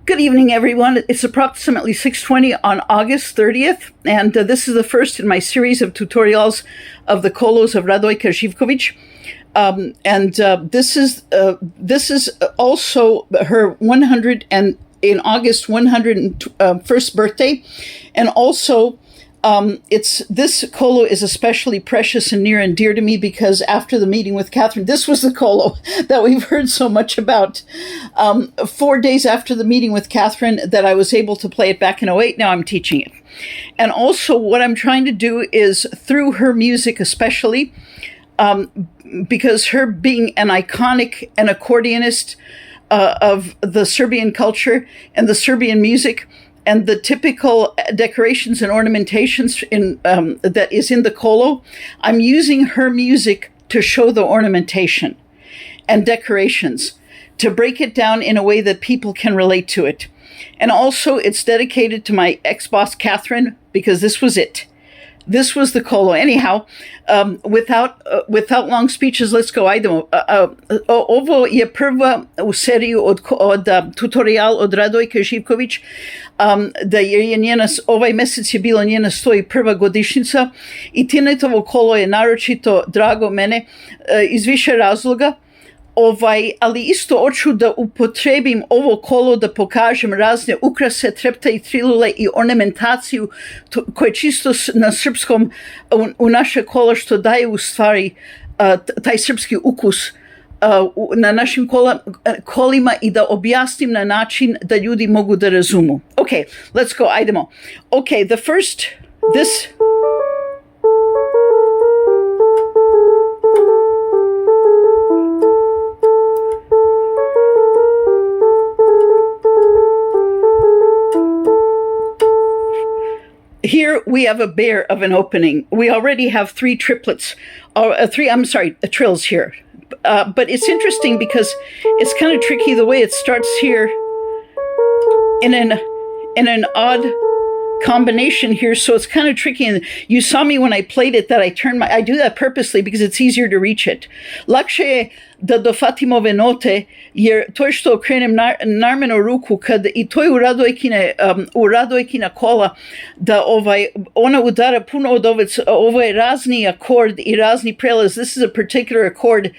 Good evening, everyone. It's approximately 6:20 on August 30th, and this is the first in my series of tutorials of the kolos of Radojka Živković. This is also her 100 and in August 101st birthday, and also this kolo is especially precious and near and dear to me because after the meeting with Catherine, this was the kolo that we've heard so much about. 4 days after the meeting with Catherine that I was able to play it back in '08, now I'm teaching it. And also what I'm trying to do is through her music especially, because her being an iconic and accordionist of the Serbian culture and the Serbian music, and the typical decorations and ornamentations that is in the kolo, I'm using her music to show the ornamentation and decorations, to break it down in a way that people can relate to it. And also it's dedicated to my ex-boss, Catherine, because this was it. This was the kolo. Anyhow, without long speeches, let's go. Idemo. Ovo je prva u seriji od tutorial od Radojke Živković, da je njena, ovaj mesec je bila njena 101. godišnjica i Tinetovo kolo je naročito drago mene iz više razloga. Ali isto hoću da upotrebim ovo kolo da pokažem razne ukrase, trepta i trilule i ornamentaciju koje čisto na srpskom u naše kolo što daje u stvari taj srpski ukus na našim kolima i da objasnim na način da ljudi mogu da razumu. Okay, let's go, ajdemo. Okay, Here we have a bear of an opening. We already have three trills here. But it's interesting because it's kind of tricky the way it starts here in an odd combination here, so it's kind of tricky. And you saw me when I played it that I do that purposely because it's easier to reach it. Lakše je da dofatim ove note, jer to je što okrenem narmeno ruku i to je u Radojkina kola, da ona udara puno od ovo je razni akord i razni prelaz. This is a particular accord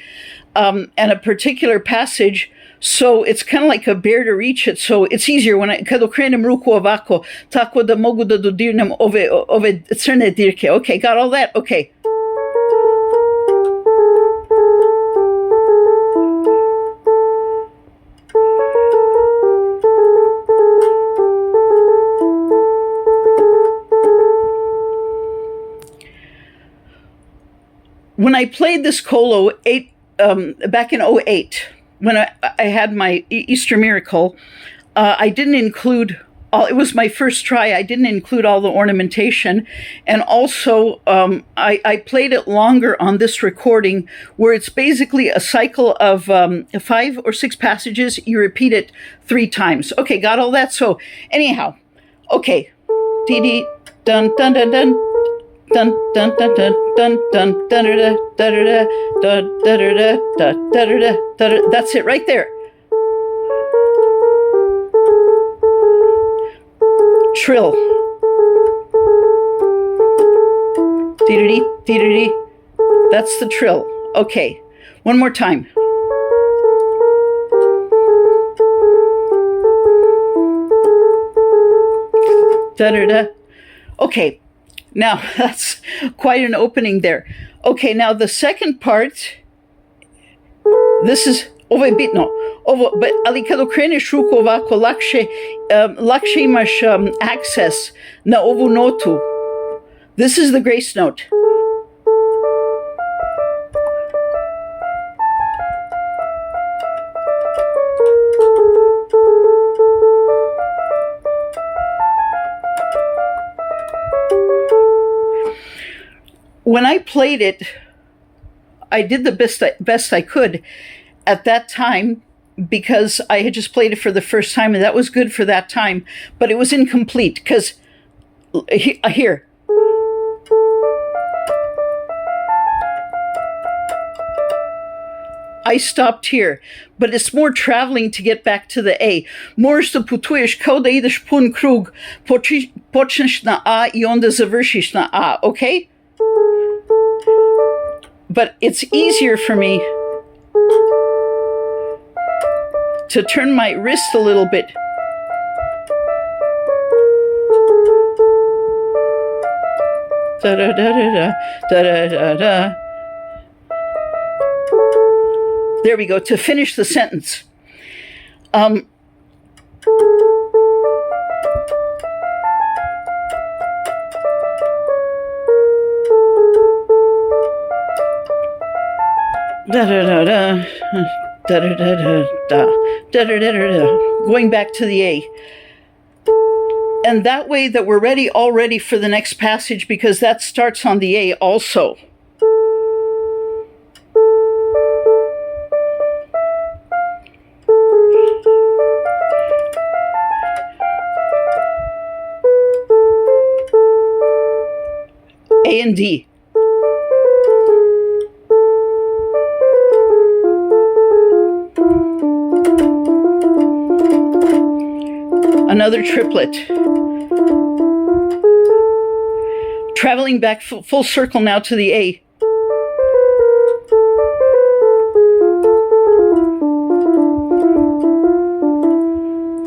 and a particular passage. So it's kind of like a bear to reach it. So it's easier kad okrenem ruku ovako, tako da mogu da dodirnem ove crne dirke. Okay, got all that? Okay. When I played this kolo back in '08, when I had my Easter miracle, I didn't include it was my first try. I didn't include all the ornamentation. And also, I played it longer on this recording, where it's basically a cycle of 5 or 6 passages. You repeat it 3 times. Okay, got all that? So anyhow, okay. Dee dun dun dun dun. Dun dun dun dun dun dun dun da da da da da da da da da da. That's it right there. Trill. Dee dee dee. That's the trill. Okay, one more time. Da da da. Okay. Now, that's quite an opening there. Okay, now the second part, this is, ovo je bitno, ali kad okreneš ruku ovako, lakše imaš access na ovu notu. This is the grace note. When I played it, I did the best I could at that time because I had just played it for the first time, and that was good for that time, but it was incomplete because here. I stopped here, but it's more traveling to get back to the A. Можеш да путuješ kao da ideš pun krug, počneš na A I onda završiš na A, okay? But it's easier for me to turn my wrist a little bit. Da da da da da da da da. There we go, to finish the sentence. Da da da da da da da da da da da da. Going back to the A. And that way that we're ready already for the next passage, because that starts on the A also. A and D. Another triplet. Traveling back full circle now to the A.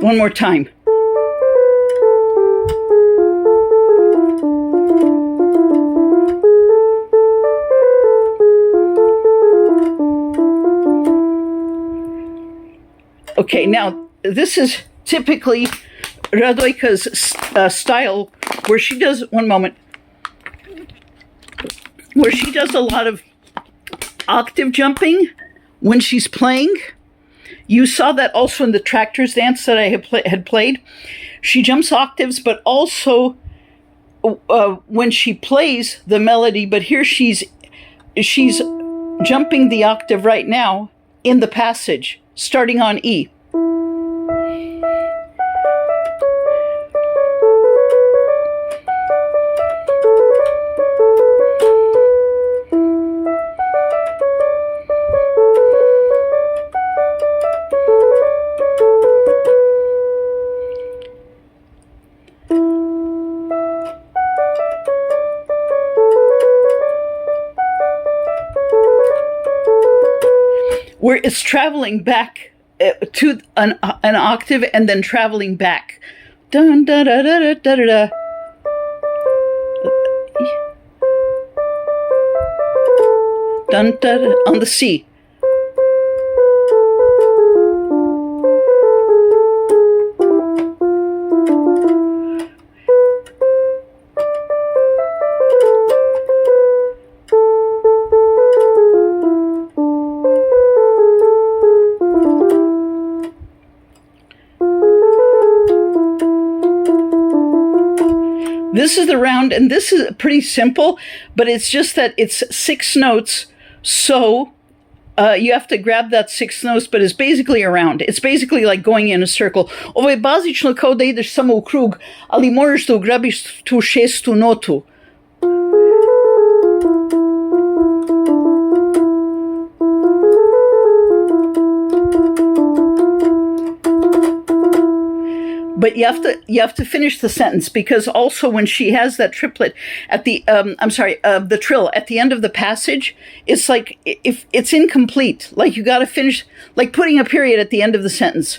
One more time. Okay, now this is typically Radoika's style, where she does, one moment, where she does a lot of octave jumping when she's playing. You saw that also in the Tractors dance that I had played. She jumps octaves, but also when she plays the melody, but here she's jumping the octave right now in the passage, starting on E. Where it's traveling back to an octave and then traveling back. Dun, da, da, da, da, da, da. Dun, da, da, on the C. This is the round, and this is pretty simple, but it's just that it's 6 notes, so you have to grab that 6 notes, but it's basically a round. It's basically like going in a circle. Ovo je bazično kao da ideš samo u krug, ali možeš da ugrabiš tu 6. notu. But you have to finish the sentence, because also when she has that triplet at the the trill at the end of the passage, it's like if it's incomplete. Like you got to finish, like putting a period at the end of the sentence.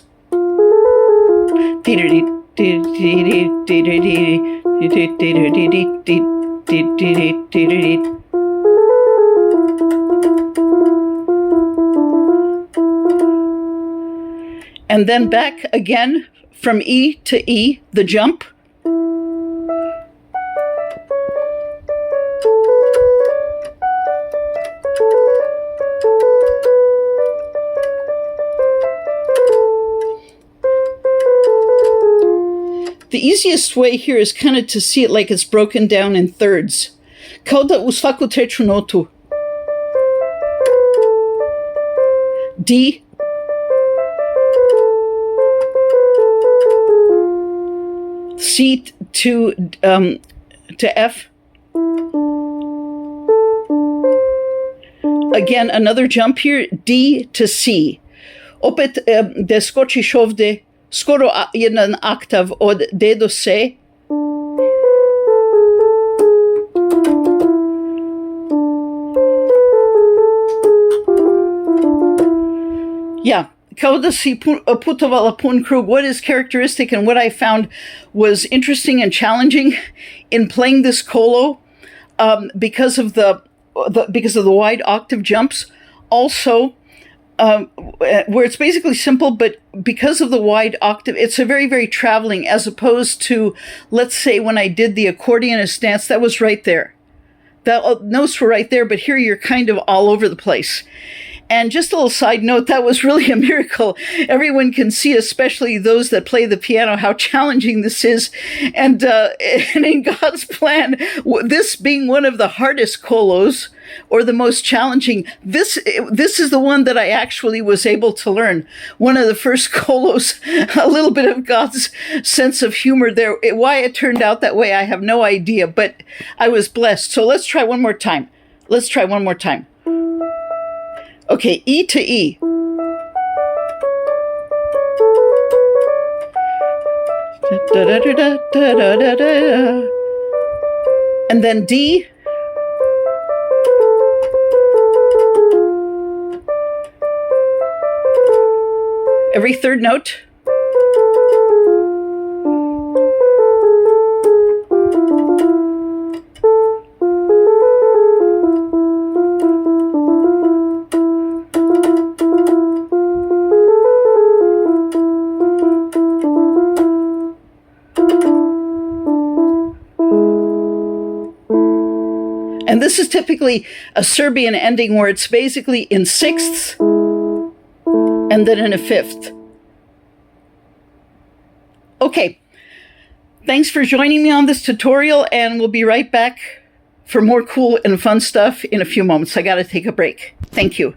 And then back again. From E to E, the jump. The easiest way here is kind of to see it like it's broken down in thirds. Kao da u svaku treću notu. D. C to F, Again, another jump here, D to C. Opet da skočiš ovde skoro jedan oktav od D do C. Yeah, kao da si putovala pun krug. What is characteristic and what I found was interesting and challenging in playing this kolo, because of the wide octave jumps. Also, where it's basically simple, but because of the wide octave, it's a very, very traveling, as opposed to, let's say, when I did the accordionist dance, that was right there. The notes were right there, but here you're kind of all over the place. And just a little side note, that was really a miracle. Everyone can see, especially those that play the piano, how challenging this is. And in God's plan, this being one of the hardest kolos, or the most challenging, this is the one that I actually was able to learn. One of the first kolos, a little bit of God's sense of humor there. Why it turned out that way, I have no idea, but I was blessed. So let's try one more time. Okay, E to E. Da, da, da, da, da, da, da. And then D. Every third note. And this is typically a Serbian ending where it's basically in sixths and then in a fifth. Okay, thanks for joining me on this tutorial, and we'll be right back for more cool and fun stuff in a few moments. I got to take a break. Thank you.